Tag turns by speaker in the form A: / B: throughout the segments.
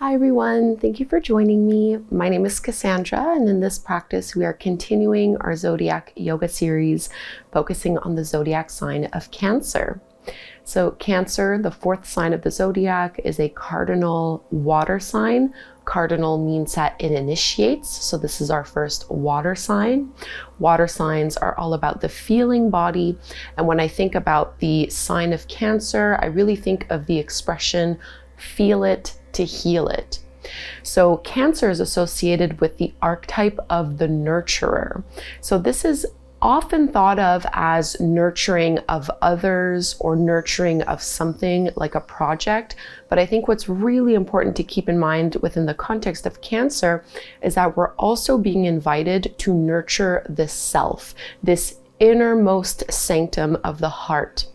A: Hi everyone, thank you for joining me. My name is Kassandra, and in this practice we are continuing our zodiac yoga series focusing on the zodiac sign of Cancer. So Cancer, the fourth sign of the zodiac, is a cardinal water sign. Cardinal means that it initiates, so this is our first water sign. Water signs are all about the feeling body, and when I think about the sign of Cancer, I really think of the expression feel it to heal it. So Cancer is associated with the archetype of the nurturer. So this is often thought of as nurturing of others or nurturing of something like a project. But I think what's really important to keep in mind within the context of Cancer is that we're also being invited to nurture the self, this innermost sanctum of the heart.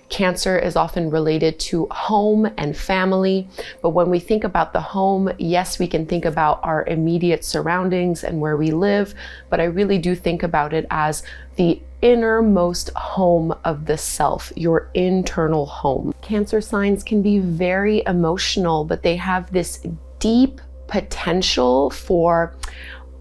A: Cancer is often related to home and family, but when we think about the home, yes, we can think about our immediate surroundings and where we live, but I really do think about it as the innermost home of the self, your internal home. Cancer signs can be very emotional, but they have this deep potential for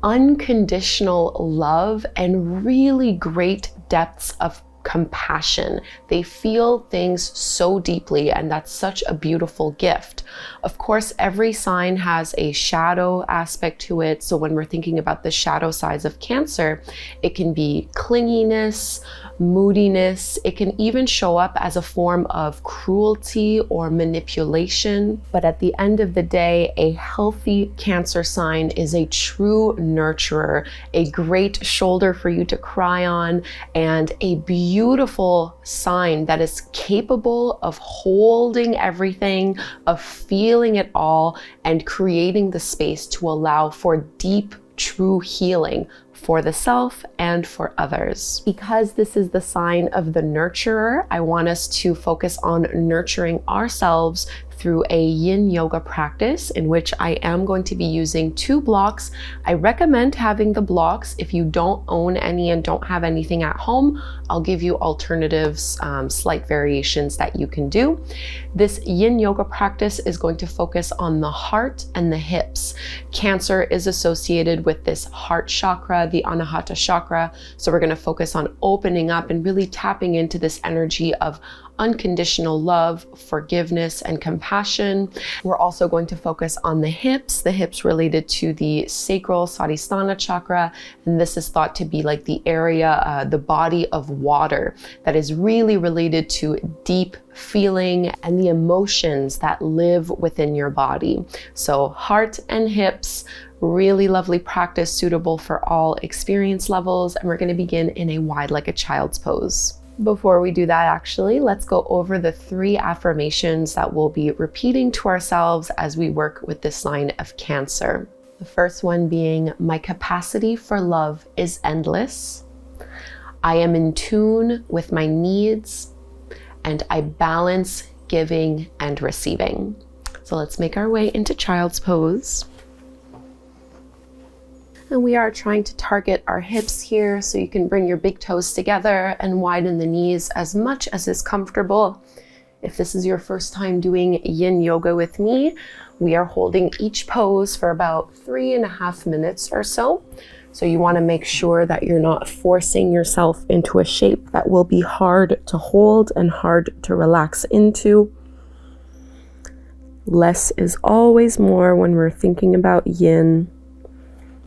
A: unconditional love and really great depths of compassion. They feel things so deeply, and that's such a beautiful gift. Of course, every sign has a shadow aspect to it. So when we're thinking about the shadow sides of Cancer, it can be clinginess, moodiness. It can even show up as a form of cruelty or manipulation. But at the end of the day, a healthy Cancer sign is a true nurturer, a great shoulder for you to cry on, and a beautiful sign that is capable of holding everything, of feeling it all, and creating the space to allow for deep, true healing for the self and for others. Because this is the sign of the nurturer, I want us to focus on nurturing ourselves through a yin yoga practice in which I am going to be using 2 blocks. I recommend having the blocks. If you don't own any and don't have anything at home, I'll give you alternatives, slight variations that you can do. This yin yoga practice is going to focus on the heart and the hips. Cancer is associated with this heart chakra, the anahata chakra. So we're going to focus on opening up and really tapping into this energy of unconditional love, forgiveness, and compassion. We're also going to focus on the hips related to the sacral svadhistana chakra. And this is thought to be like the area, the body of water that is really related to deep feeling and the emotions that live within your body. So heart and hips, really lovely practice suitable for all experience levels. And we're going to begin in a wide like a child's pose. Before we do that, actually, let's go over the 3 affirmations that we'll be repeating to ourselves as we work with the sign of Cancer. The first one being, my capacity for love is endless. I am in tune with my needs, and I balance giving and receiving. So let's make our way into child's pose. And we are trying to target our hips here, so you can bring your big toes together and widen the knees as much as is comfortable. If this is your first time doing yin yoga with me, we are holding each pose for about 3.5 minutes or so. So you want to make sure that you're not forcing yourself into a shape that will be hard to hold and hard to relax into. Less is always more when we're thinking about yin.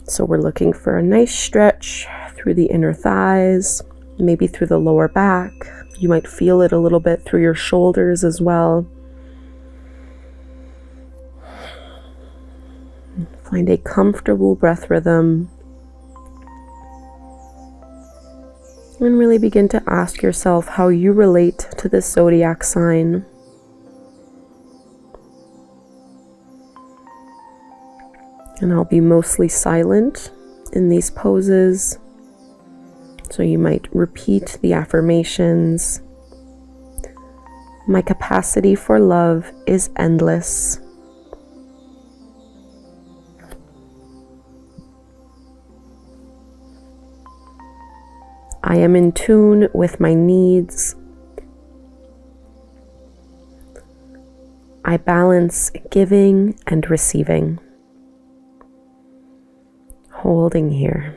A: So we're looking for a nice stretch through the inner thighs, maybe through the lower back. You might feel it a little bit through your shoulders as well. Find a comfortable breath rhythm. And really begin to ask yourself how you relate to this zodiac sign. And I'll be mostly silent in these poses. So you might repeat the affirmations. My capacity for love is endless. I am in tune with my needs. I balance giving and receiving. Holding here.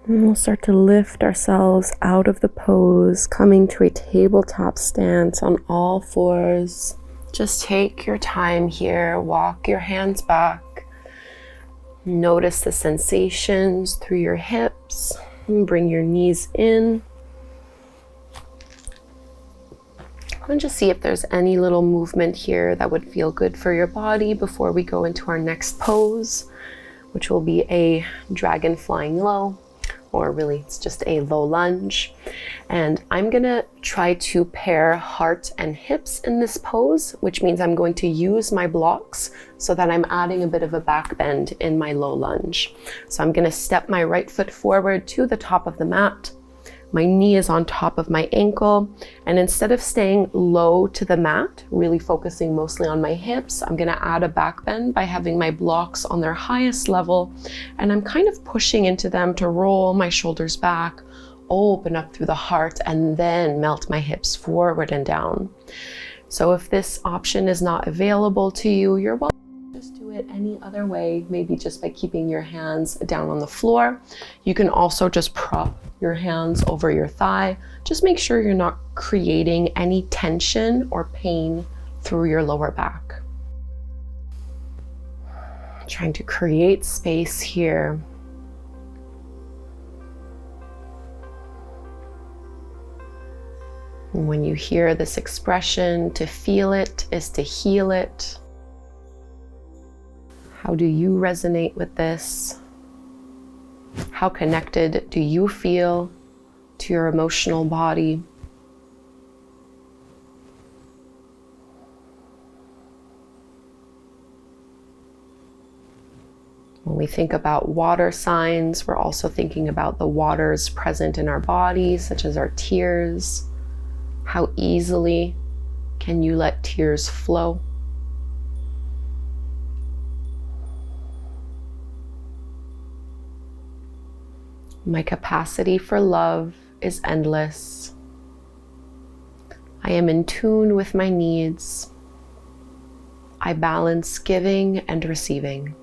A: And we'll start to lift ourselves out of the pose, coming to a tabletop stance on all fours. Just take your time here, walk your hands back. Notice the sensations through your hips, and bring your knees in. And just see if there's any little movement here that would feel good for your body before we go into our next pose, which will be a dragon flying low. Or really, it's just a low lunge. And I'm gonna try to pair heart and hips in this pose, which means I'm going to use my blocks so that I'm adding a bit of a back bend in my low lunge. So I'm gonna step my right foot forward to the top of the mat. My knee is on top of my ankle, and instead of staying low to the mat, really focusing mostly on my hips, I'm gonna add a back bend by having my blocks on their highest level, and I'm kind of pushing into them to roll my shoulders back, open up through the heart, and then melt my hips forward and down. So if this option is not available to you, you're welcome to just do it any other way, maybe just by keeping your hands down on the floor. You can also just prop your hands over your thigh. Just make sure you're not creating any tension or pain through your lower back. Trying to create space here. And when you hear this expression, to feel it is to heal it. How do you resonate with this? How connected do you feel to your emotional body? When we think about water signs, we're also thinking about the waters present in our bodies, such as our tears. How easily can you let tears flow? My capacity for love is endless. I am in tune with my needs. I balance giving and receiving.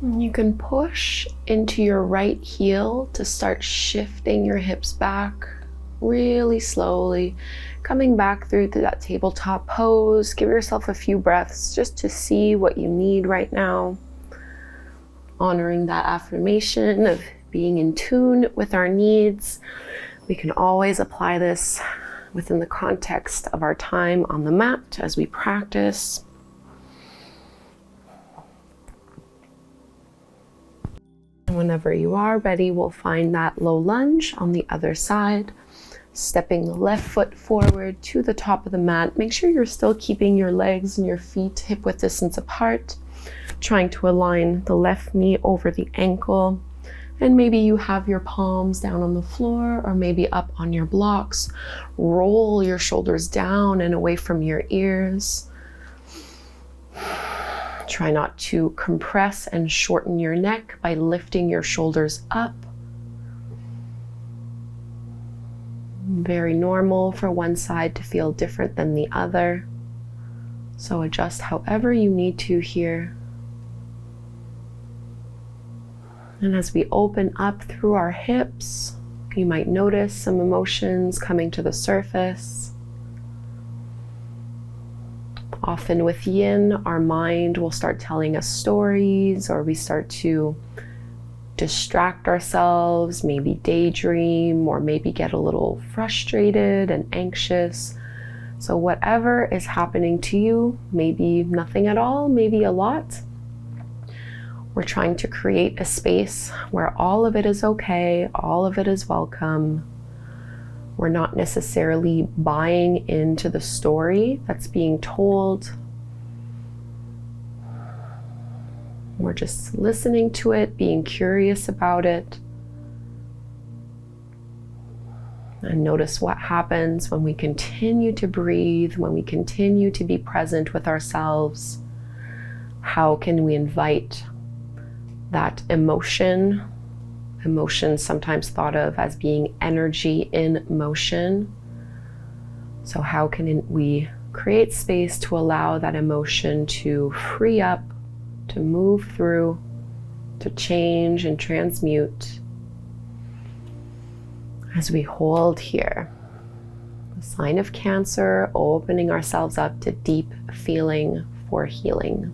A: You can push into your right heel to start shifting your hips back really slowly, coming back through to that tabletop pose. Give yourself a few breaths just to see what you need right now. Honoring that affirmation of being in tune with our needs. We can always apply this within the context of our time on the mat as we practice. Whenever you are ready, we'll find that low lunge on the other side, stepping the left foot forward to the top of the mat. Make sure you're still keeping your legs and your feet hip width distance apart, trying to align the left knee over the ankle. And maybe you have your palms down on the floor or maybe up on your blocks. Roll your shoulders down and away from your ears. Try not to compress and shorten your neck by lifting your shoulders up. Very normal for one side to feel different than the other. So adjust however you need to here. And as we open up through our hips, you might notice some emotions coming to the surface. Often with yin, our mind will start telling us stories, or we start to distract ourselves, maybe daydream, or maybe get a little frustrated and anxious. So whatever is happening to you, maybe nothing at all, maybe a lot, we're trying to create a space where all of it is okay, all of it is welcome. We're not necessarily buying into the story that's being told. We're just listening to it, being curious about it. And notice what happens when we continue to breathe, when we continue to be present with ourselves. How can we invite that emotion sometimes thought of as being energy in motion. So how can we create space to allow that emotion to free up, to move through, to change and transmute as we hold here. The sign of Cancer, opening ourselves up to deep feeling for healing.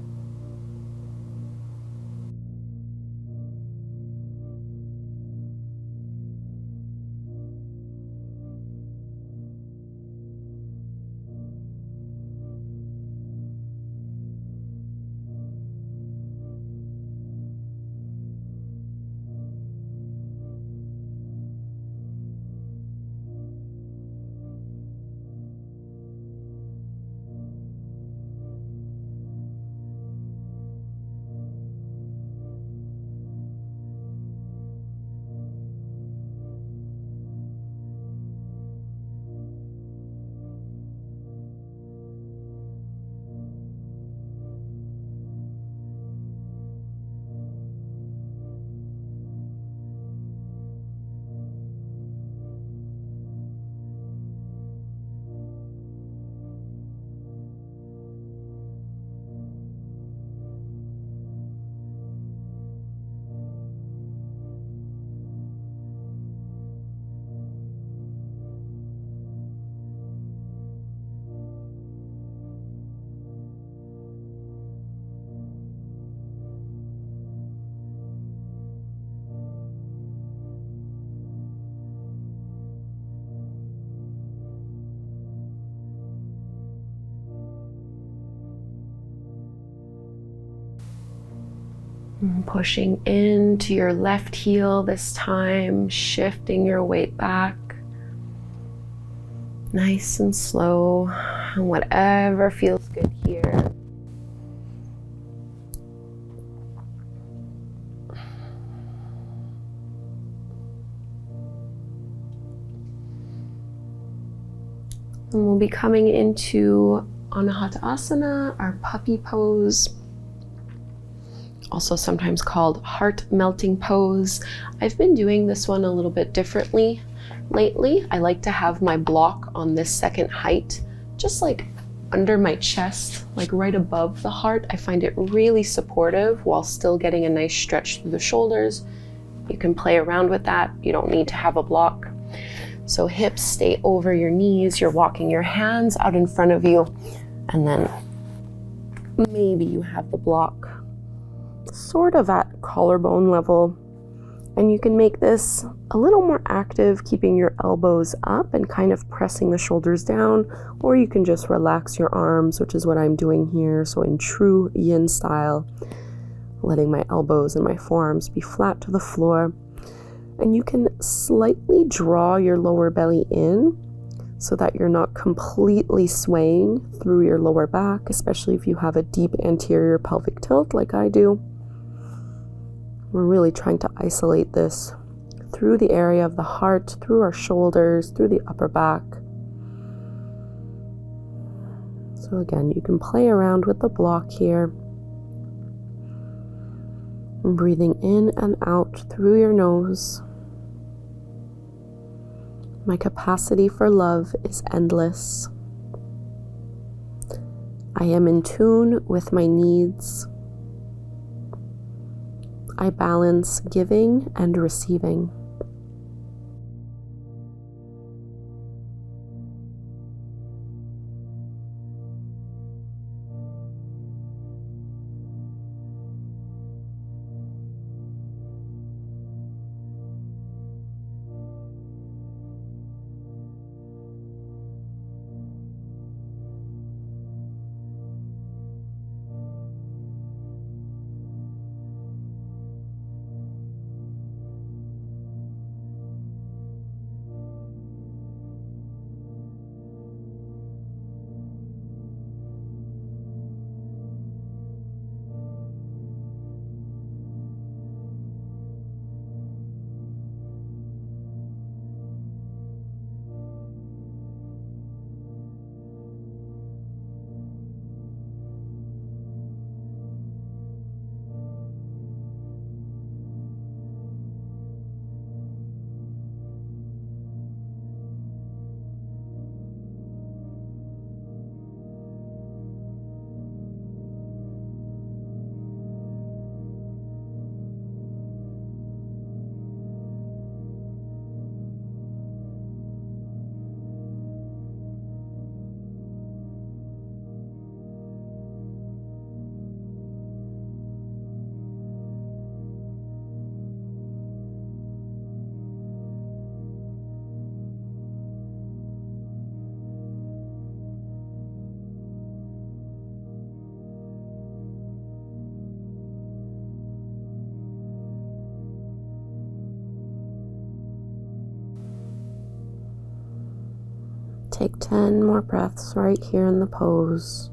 A: Pushing into your left heel this time, shifting your weight back. Nice and slow, and whatever feels good here. And we'll be coming into anahata, our puppy pose, also sometimes called heart melting pose. I've been doing this one a little bit differently lately. I like to have my block on this second height, just like under my chest, like right above the heart. I find it really supportive while still getting a nice stretch through the shoulders. You can play around with that. You don't need to have a block. So hips stay over your knees. You're walking your hands out in front of you, and then maybe you have the block sort of at collarbone level. And you can make this a little more active, keeping your elbows up and kind of pressing the shoulders down, or you can just relax your arms, which is what I'm doing here. So in true yin style, letting my elbows and my forearms be flat to the floor. And you can slightly draw your lower belly in so that you're not completely swaying through your lower back, especially if you have a deep anterior pelvic tilt like I do. We're really trying to isolate this through the area of the heart, through our shoulders, through the upper back. So again, you can play around with the block here. And breathing in and out through your nose. My capacity for love is endless. I am in tune with my needs. I balance giving and receiving. Take 10 more breaths right here in the pose.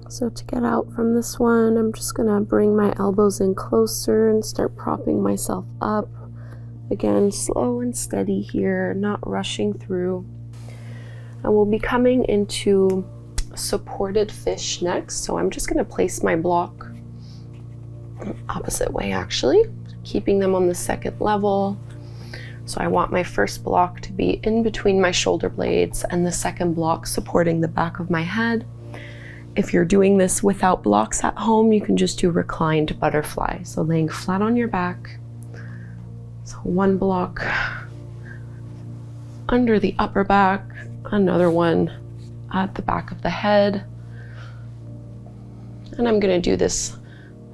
A: So to get out from this one, I'm just gonna bring my elbows in closer and start propping myself up. Again, slow and steady here, not rushing through. And we'll be coming into supported fish next. So I'm just going to place my block opposite way, actually, keeping them on the second level. So I want my first block to be in between my shoulder blades and the second block supporting the back of my head. If you're doing this without blocks at home, you can just do reclined butterfly. So laying flat on your back. So one block under the upper back, another one at the back of the head. And I'm going to do this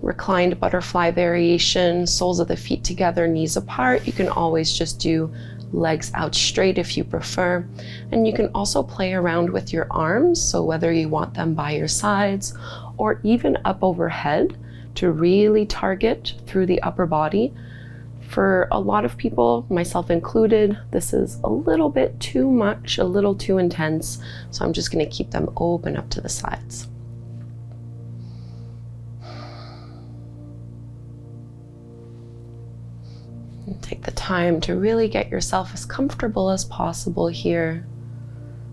A: reclined butterfly variation, soles of the feet together, knees apart. You can always just do legs out straight if you prefer. And you can also play around with your arms, so whether you want them by your sides or even up overhead to really target through the upper body. For a lot of people, myself included, this is a little bit too much, a little too intense, so I'm just going to keep them open up to the sides. And take the time to really get yourself as comfortable as possible here,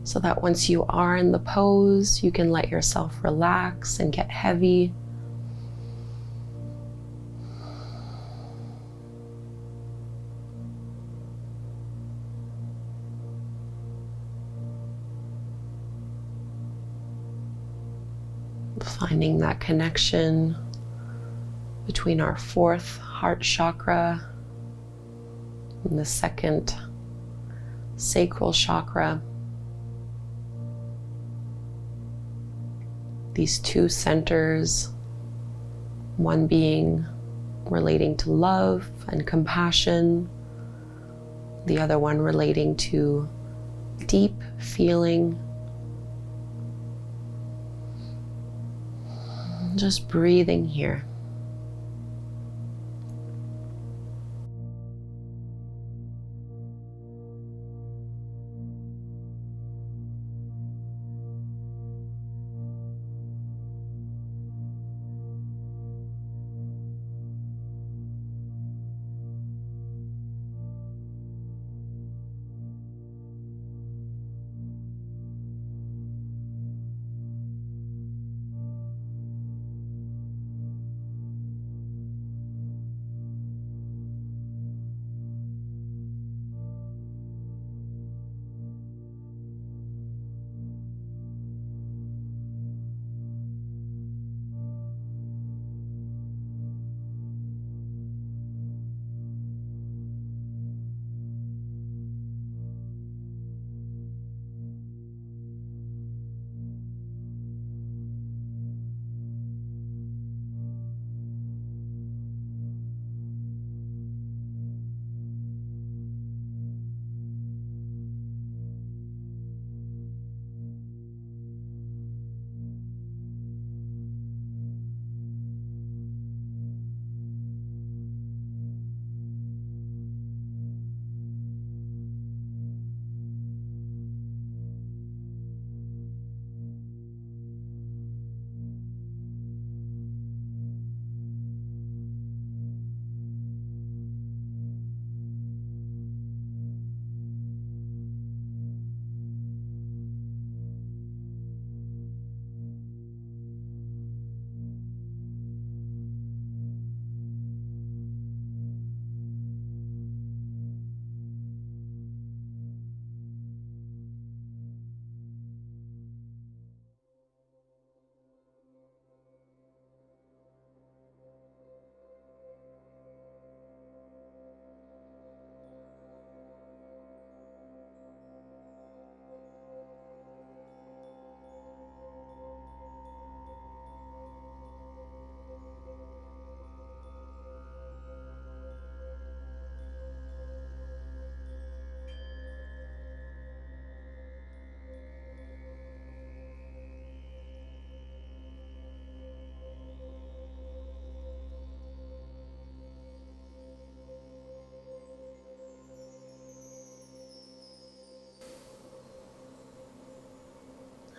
A: so that once you are in the pose, you can let yourself relax and get heavy. Finding that connection between our fourth heart chakra and the second sacral chakra. These two centers, one being relating to love and compassion, the other one relating to deep feeling. Just breathing here.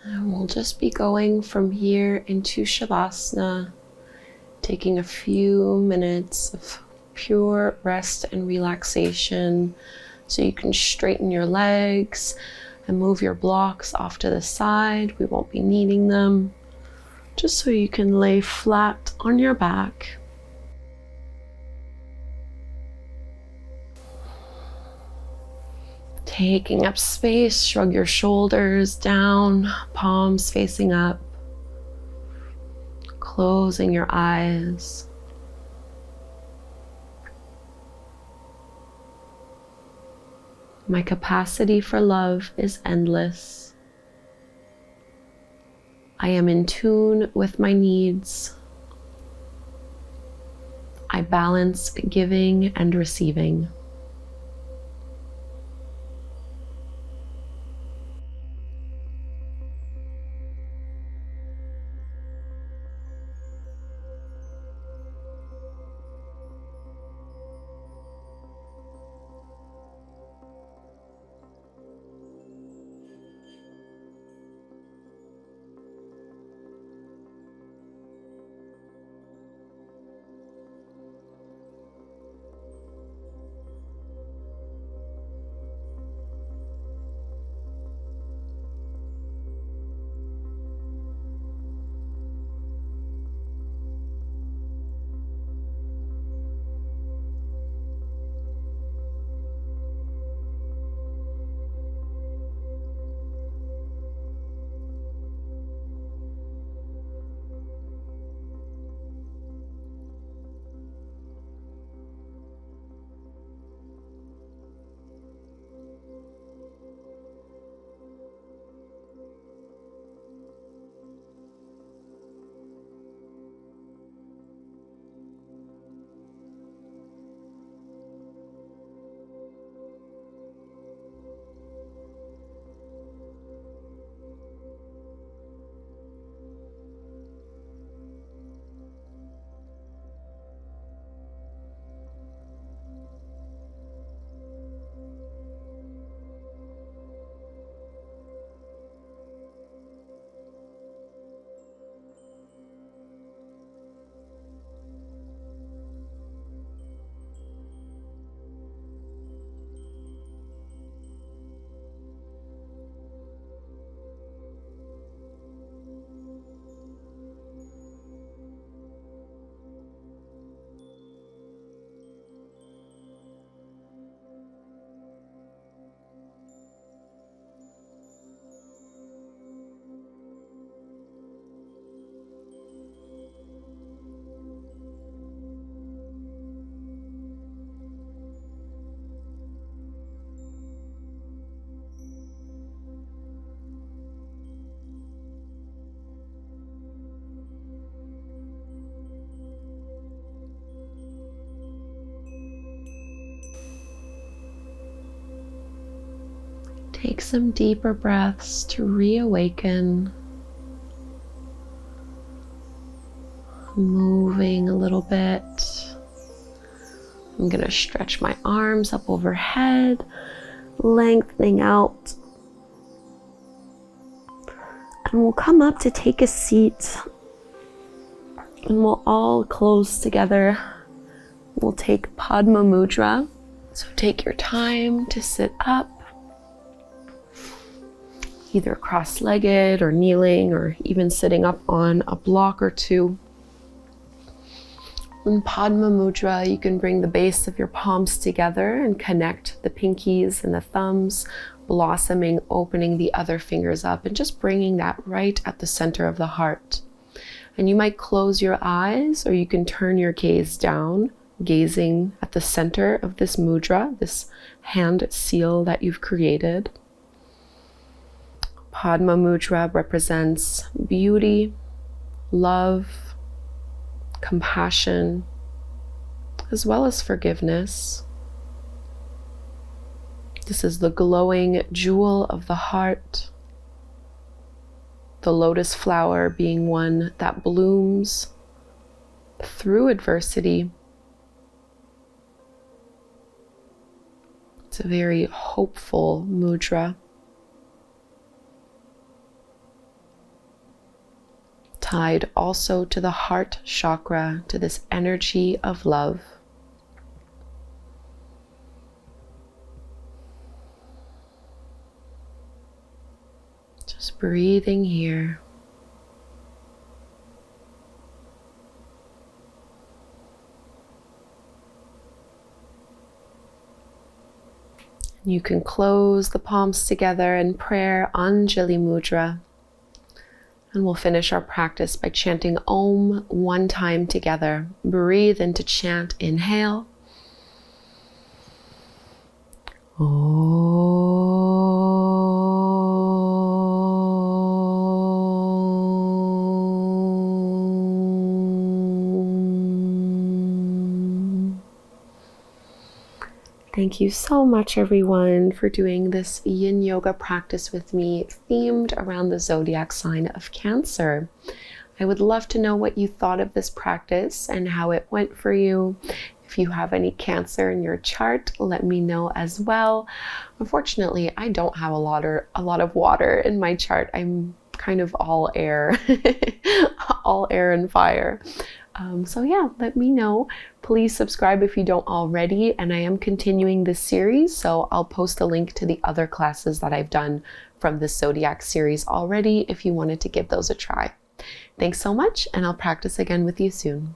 A: And we'll just be going from here into Savasana, taking a few minutes of pure rest and relaxation. So you can straighten your legs, And move your blocks off to the side. We won't be needing them. Just so you can lay flat on your back. Taking up space, shrug your shoulders down, palms facing up. Closing your eyes. My capacity for love is endless. I am in tune with my needs. I balance giving and receiving. Take some deeper breaths to reawaken. Moving a little bit. I'm going to stretch my arms up overhead, lengthening out. And we'll come up to take a seat. And we'll all close together. We'll take Padma mudra. So take your time to sit up, either cross-legged or kneeling or even sitting up on a block or two. In Padma mudra, you can bring the base of your palms together and connect the pinkies and the thumbs, blossoming, opening the other fingers up and just bringing that right at the center of the heart. And you might close your eyes or you can turn your gaze down, gazing at the center of this mudra, this hand seal that you've created. Padma mudra represents beauty, love, compassion, as well as forgiveness. This is the glowing jewel of the heart, the lotus flower being one that blooms through adversity. It's a very hopeful mudra. Tied also to the heart chakra, to this energy of love. Just breathing here. You can close the palms together in prayer, Anjali Mudra. And we'll finish our practice by chanting Om one time together. Breathe into chant, inhale. Thank you so much, everyone, for doing this yin yoga practice with me, themed around the zodiac sign of Cancer. I would love to know what you thought of this practice and how it went for you. If you have any Cancer in your chart, let me know as well. Unfortunately, I don't have a lot of water in my chart. I'm kind of all air, all air and fire. So yeah, let me know. Please subscribe if you don't already. And I am continuing this series, so I'll post a link to the other classes that I've done from this zodiac series already if you wanted to give those a try. Thanks so much, and I'll practice again with you soon.